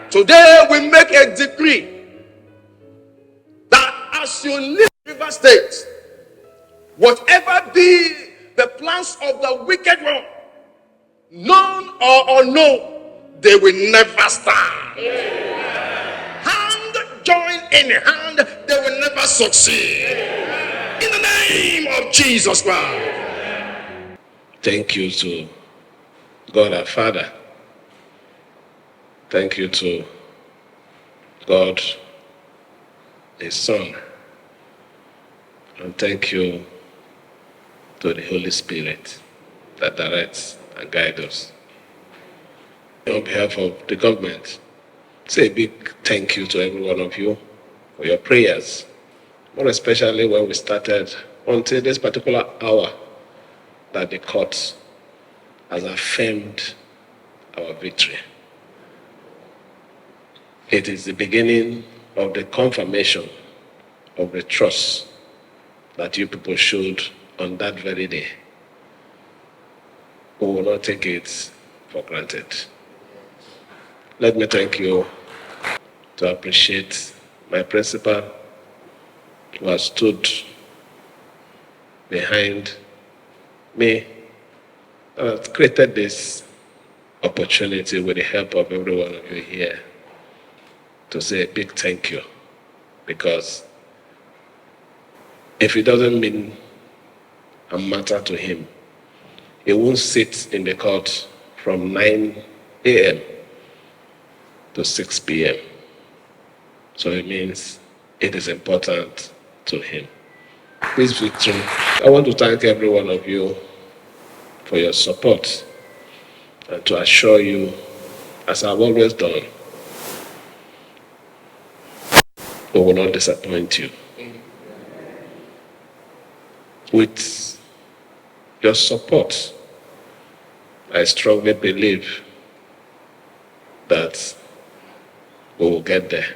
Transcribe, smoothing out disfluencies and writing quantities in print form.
Today we make a decree that as you leave River State, whatever be the plans of the wicked one, known or unknown, they will never stand. Hand join in hand, they will never succeed. In the name of Jesus Christ. Thank you to God our Father. Thank you to God His Son. And thank you to the Holy Spirit that directs and guides us. On behalf of the government, say a big thank you to every one of you for your prayers, more especially when we started until this particular hour that the court has affirmed our victory. It is the beginning of the confirmation of the trust that you people showed on that very day. We will not take it for granted. Let me thank you to appreciate my principal who has stood behind me and has created this opportunity with the help of every one of you here to say a big thank you, because if it doesn't mean a matter to him, he won't sit in the court from 9 a.m. to 6 p.m. So it means it is important to him. This victory, I want to thank every one of you for your support and to assure you, as I've always done, we will not disappoint you. With your support, I strongly believe that we will get there.